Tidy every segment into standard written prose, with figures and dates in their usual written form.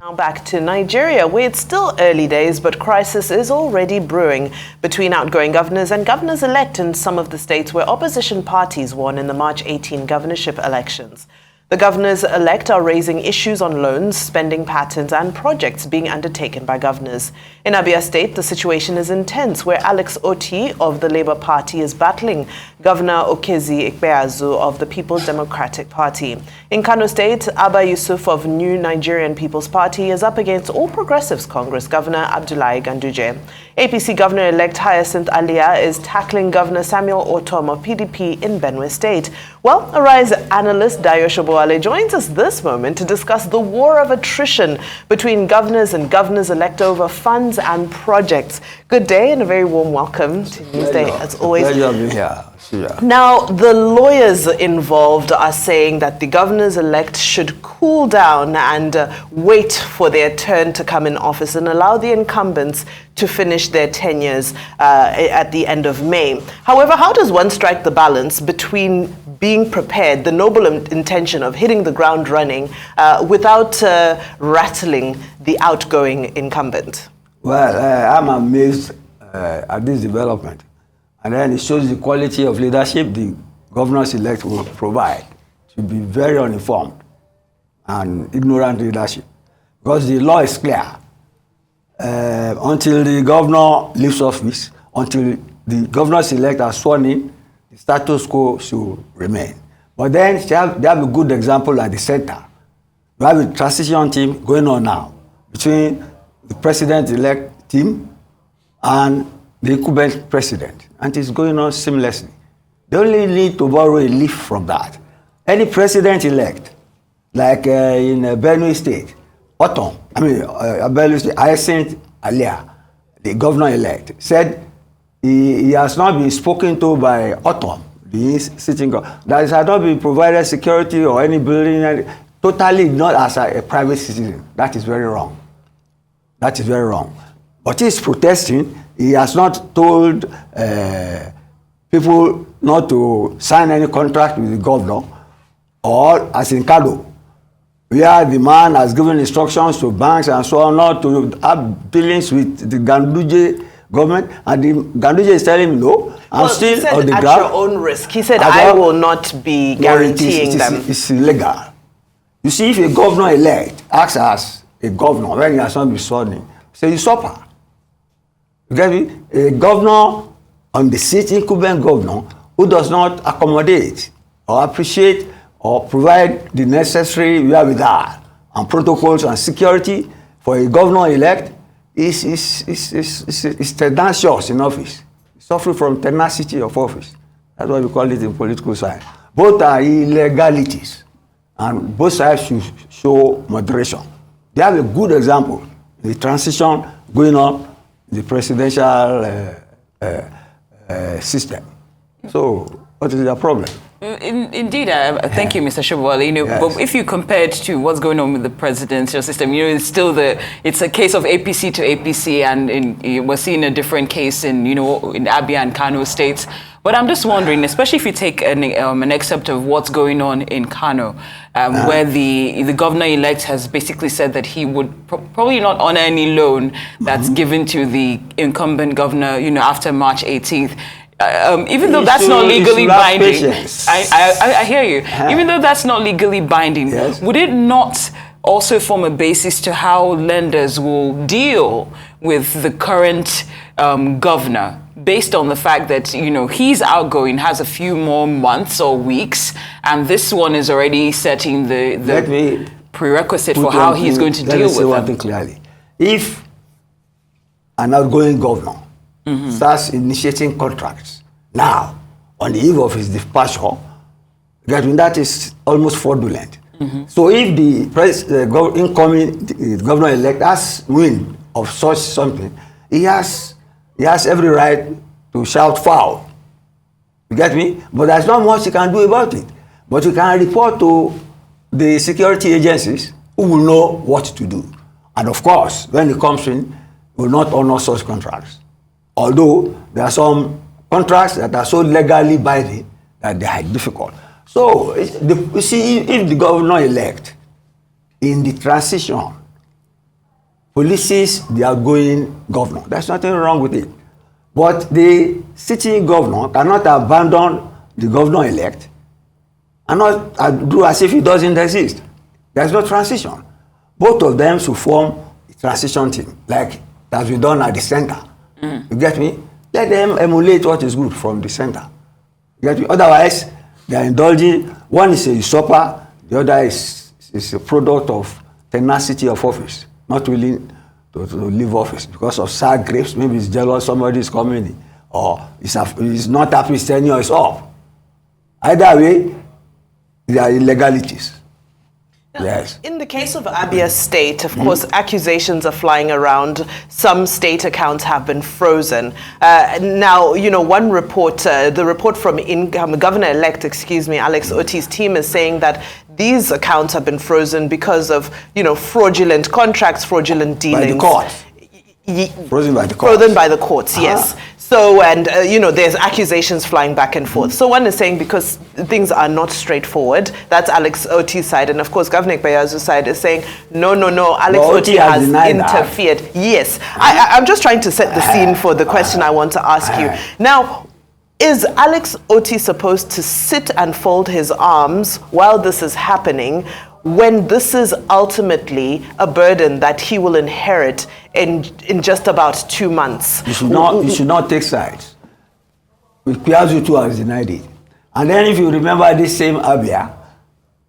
Now back to Nigeria, where it's still early days, but crisis is already brewing between outgoing governors and governors-elect in some of the states where opposition parties won in the March 18 governorship elections. The governors-elect are raising issues on loans, spending patterns, and projects being undertaken by governors. In Abia State, the situation is intense, where Alex Oti of the Labour Party is battling Governor Okezi Ikpeazu of the People's Democratic Party. In Kano State, Abba Yusuf of New Nigerian People's Party is up against All Progressives Congress Governor Abdullahi Ganduje. APC Governor-elect Hyacinth Alia is tackling Governor Samuel Ortom of PDP in Benue State. Well, Arise analyst Dayo Sobowale joins us this moment to discuss the war of attrition between governors and governors-elect over funds and projects. Good day and a very warm welcome to Newsday, as always. Now, the lawyers involved are saying that the governors-elect should cool down and wait for their turn to come in office and allow the incumbents to finish their tenures at the end of May. However, how does one strike the balance between being prepared, the noble intention of hitting the ground running, without rattling the outgoing incumbent? Well, I'm amazed at this development. And then it shows the quality of leadership the governors-elect will provide to be very uninformed and ignorant leadership. Because the law is clear. Until the governor leaves office, until the governors-elect are sworn in, the status quo should remain. But then they have a good example at the center. We have a transition team going on now between the president-elect team and the incumbent president, and it's going on seamlessly. They only need to borrow a leaf from that. Any president-elect, like in Benue State, Benue State, Hyacinth Alia, the governor-elect, said he has not been spoken to by Ortom, the sitting governor. That has not been provided security or any building, totally not as a private citizen. That is very wrong. That is very wrong. But he's protesting. He has not told people not to sign any contract with the governor, or as in Kano, where the man has given instructions to banks and so on not to have dealings with the Ganduje government, and the Ganduje is telling him no. I'm still he said on the at ground. Your own risk. He said, I will not be guaranteeing them. It's illegal. You see, if a governor-elect acts as a governor when he has not been sworn in, it's a usurper. You get me? A governor on the seat, incumbent governor, who does not accommodate or appreciate or provide the necessary wherewithal and protocols and security for a governor-elect is tenacious in office. Suffering from tenacity of office. That's what we call it in political science. Both are illegalities, and both sides should show moderation. They have a good example, the transition going on the presidential system. So, what is the problem? Indeed, thank you, Mr. Sobowale. Yes. But if you compare it to what's going on with the presidential system, it's still it's a case of APC to APC, and we're seeing a different case in Abia and Kano states. But I'm just wondering, especially if you take an excerpt of what's going on in Kano, where the governor-elect has basically said that he would probably not honor any loan that's given to the incumbent governor, after March 18th. Even though that's not legally binding, I hear you. Even though that's not legally binding, yes, would it not also form a basis to how lenders will deal with the current governor, based on the fact that he's outgoing, has a few more months or weeks, and this one is already setting the prerequisite for how he's going to deal with them? Let me say one thing clearly. If an outgoing governor starts initiating contracts now, on the eve of his departure, that is almost fraudulent. So if the incoming governor-elect has wind of such something, he has every right to shout foul. You get me? But there's not much he can do about it. But you can report to the security agencies who will know what to do. And of course, when it comes in, will not honor such contracts. Although there are some contracts that are so legally binding that they are difficult. So, you see, if the governor-elect in the transition policies the outgoing governor. There's nothing wrong with it. But the sitting governor cannot abandon the governor-elect and not do as if he doesn't exist. There's no transition. Both of them should form a transition team, like that's been done at the center. You get me? Let them emulate what is good from the center. You get me? Otherwise, they are indulging. One is a usurper, the other is a product of tenacity of office, not willing to leave office because of sour grapes. Maybe he's jealous somebody is coming in, or he's not happy his tenure is up. Either way, there are illegalities. Yes. In the case of Abia State, of course, accusations are flying around. Some state accounts have been frozen. Now, one report, the report from Governor-elect, Alex Otti's team is saying that these accounts have been frozen because of, fraudulent contracts, fraudulent dealings. By the court. Frozen by the courts. Frozen by the courts, yes. So, and, there's accusations flying back and forth. So one is saying because things are not straightforward, that's Alex Otti's side. And of course, Governor Ikpeazu's side is saying, no, Alex Otti has interfered. That. Yes. I'm just trying to set the scene for the question I want to ask you. Now, is Alex Otti supposed to sit and fold his arms while this is happening, when this is ultimately a burden that he will inherit in just about 2 months? You should not take sides. Ikpeazu too has denied it. And then if you remember this same Abia,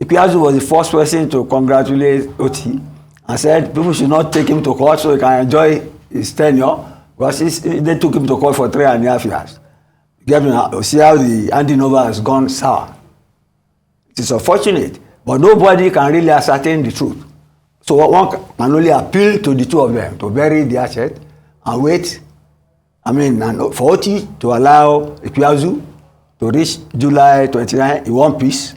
Ikpeazu was the first person to congratulate Otti and said people should not take him to court so he can enjoy his tenure, because they took him to court for 3.5 years. See how the handing over has gone sour. It is unfortunate. But nobody can really ascertain the truth. So one can only appeal to the two of them to bury the asset and wait. And for Otti to allow Ikpeazu to reach July 29 in one piece,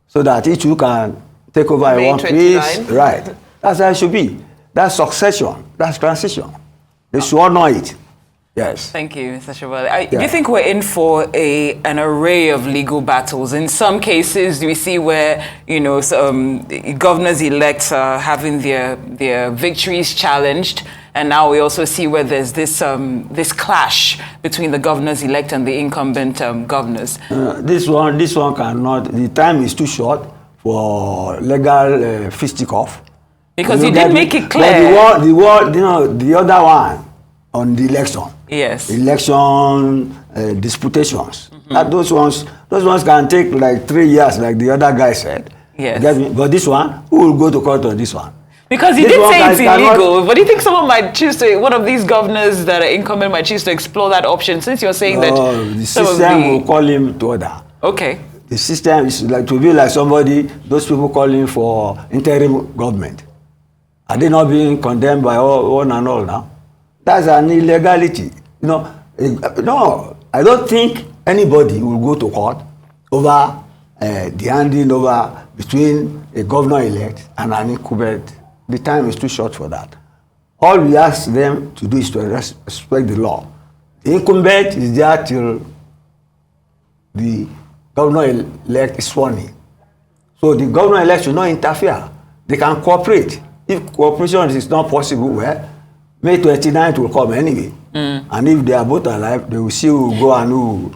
so that each two can take over in one piece. Right. That's how it should be. That's succession. That's transition. They should honor it. Yes. Thank you, Mr. Sobowale. Do you think we're in for an array of legal battles? In some cases, we see where, governors-elect are having their victories challenged. And now we also see where there's this clash between the governors-elect and the incumbent governors. This one cannot. The time is too short for legal fisticuff. Because you did make it clear. The other one on the election. Yes. Election disputations. Those ones can take like 3 years, like the other guy said. Yes. But this one, who will go to court on this one? Because he did say it's illegal. But do you think someone might choose to, one of these governors that are incumbent might choose to explore that option, since you're saying that the system will call him to order. Okay. The system is like to be like somebody, those people calling for interim government. Are they not being condemned by one and all now? That's an illegality. No, I don't think anybody will go to court over the handing over between a governor-elect and an incumbent. The time is too short for that. All we ask them to do is to respect the law. The incumbent is there till the governor-elect is sworn in. So the governor-elect should not interfere. They can cooperate. If cooperation is not possible, well, May 29th will come anyway. And if they are both alive, they will see who will go and who.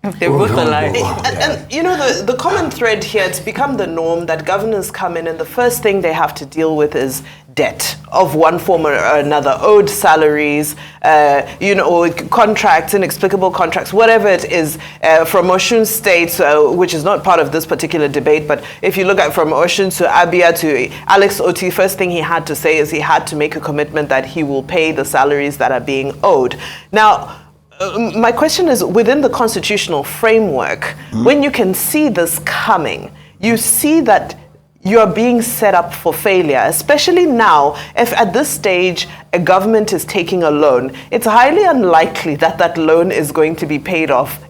They're both alive. And the common thread here, it's become the norm that governors come in and the first thing they have to deal with is debt of one form or another, owed salaries, contracts, inexplicable contracts, whatever it is. From Osun State, which is not part of this particular debate, but if you look at from Osun to Abia to Alex Otti, first thing he had to say is he had to make a commitment that he will pay the salaries that are being owed. Now, my question is, within the constitutional framework, when you can see this coming, you see that you're being set up for failure, especially now, if at this stage a government is taking a loan, it's highly unlikely that that loan is going to be paid off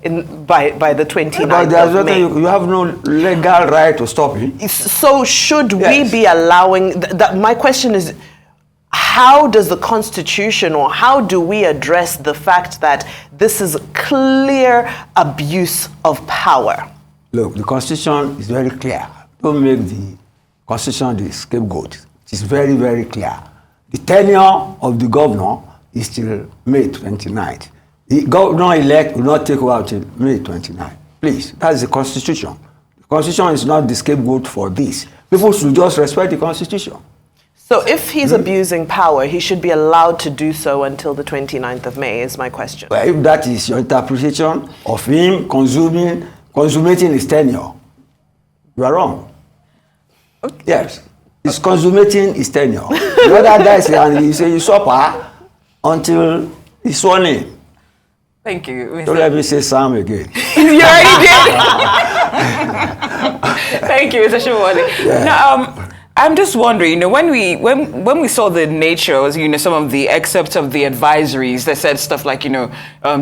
by the 29th of May. You have no legal right to stop it. So should we be allowing, my question is, how does the Constitution, or how do we address the fact that this is clear abuse of power? Look, the Constitution is very clear. Don't make the Constitution the scapegoat. It is very, very clear. the tenure of the governor is till May 29th. The governor-elect will not take over till May 29th. Please, that's the Constitution. The Constitution is not the scapegoat for this. People should just respect the Constitution. So if he's abusing power, he should be allowed to do so until the 29th of May, is my question. But if that is your interpretation of him consummating his tenure, you are wrong. Okay. Yes. He's consummating his tenure. The other guy say, and he say, you suffer until he's sworn in. Thank you. Don't let me say Sam again. You already did. Thank you, Mr. Sobowale. Yeah. Now, I'm just wondering, when we saw the nature, some of the excerpts of the advisories that said stuff like,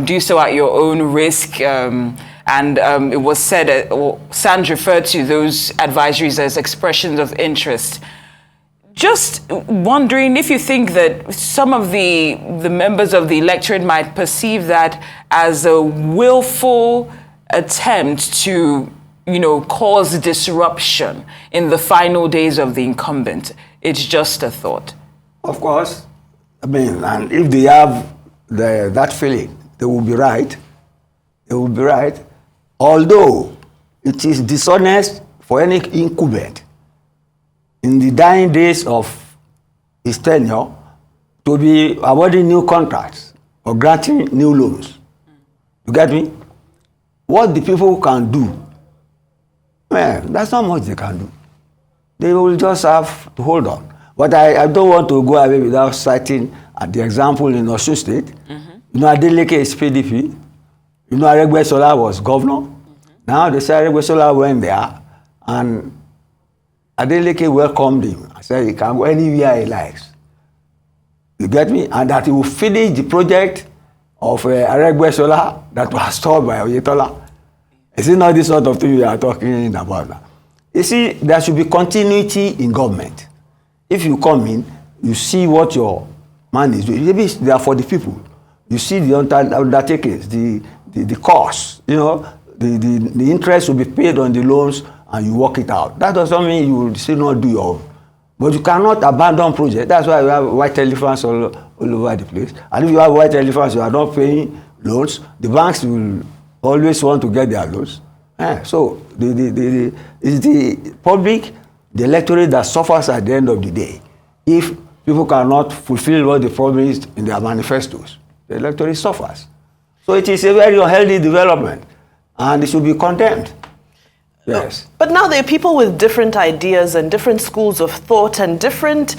do so at your own risk, and it was said, or Sands referred to those advisories as expressions of interest. Just wondering if you think that some of the members of the electorate might perceive that as a willful attempt to cause disruption in the final days of the incumbent. It's just a thought. Of course. And if they have that feeling, they will be right. They will be right. Although it is dishonest for any incumbent in the dying days of his tenure to be awarding new contracts or granting new loans. You get me? What the people can do, that's not much they can do. They will just have to hold on. But I don't want to go away without citing the example in Osun State. Mm-hmm. Adeleke is PDP. Aregbesola was governor. Mm-hmm. Now they say Aregbesola went there and Adeleke welcomed him. I said he can go anywhere he likes. You get me? And that he will finish the project of Aregbesola that was stopped by Oyetola. Is it not this sort of thing we are talking about now? You see, there should be continuity in government. If you come in, you see what your man is doing. Maybe they are for the people. You see the undertakings, the costs, the interest will be paid on the loans and you work it out. That doesn't mean you will still not do your own. But you cannot abandon projects. That's why we have white elephants all over the place. And if you have white elephants, you are not paying loans, the banks will always want to get their loans. So it's the public, the electorate that suffers at the end of the day. If people cannot fulfill what they promised in their manifestos, the electorate suffers. So it is a very unhealthy development and it should be condemned. Yes. But now there are people with different ideas and different schools of thought and different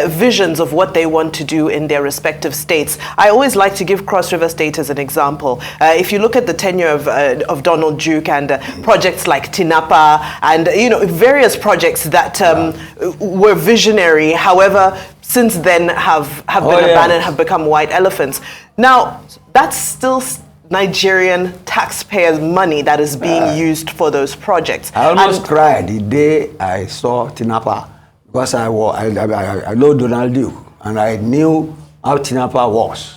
visions of what they want to do in their respective states. I always like to give Cross River State as an example. If you look at the tenure of Donald Duke and projects like Tinapa and various projects that were visionary, however, since then have been abandoned, have become white elephants. Now, that's still Nigerian taxpayers' money that is being used for those projects. I almost cried the day I saw Tinapa because I know Donald Duke and I knew how Tinapa was.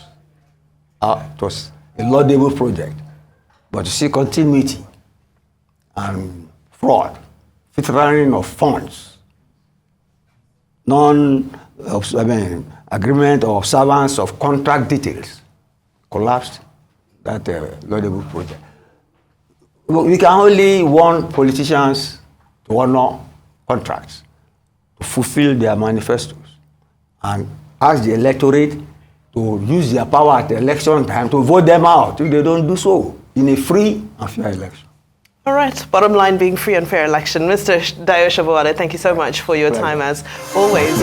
It was a laudable project. But to see continuity and fraud, filtering of funds, agreement or observance of contract details collapsed. That laudable project. We can only want politicians to honor contracts, to fulfill their manifestos, and ask the electorate to use their power at the election time to vote them out if they don't do so in a free and fair election. All right. Bottom line being free and fair election. Mr. Dayo Sobowale, thank you so much for your time as always.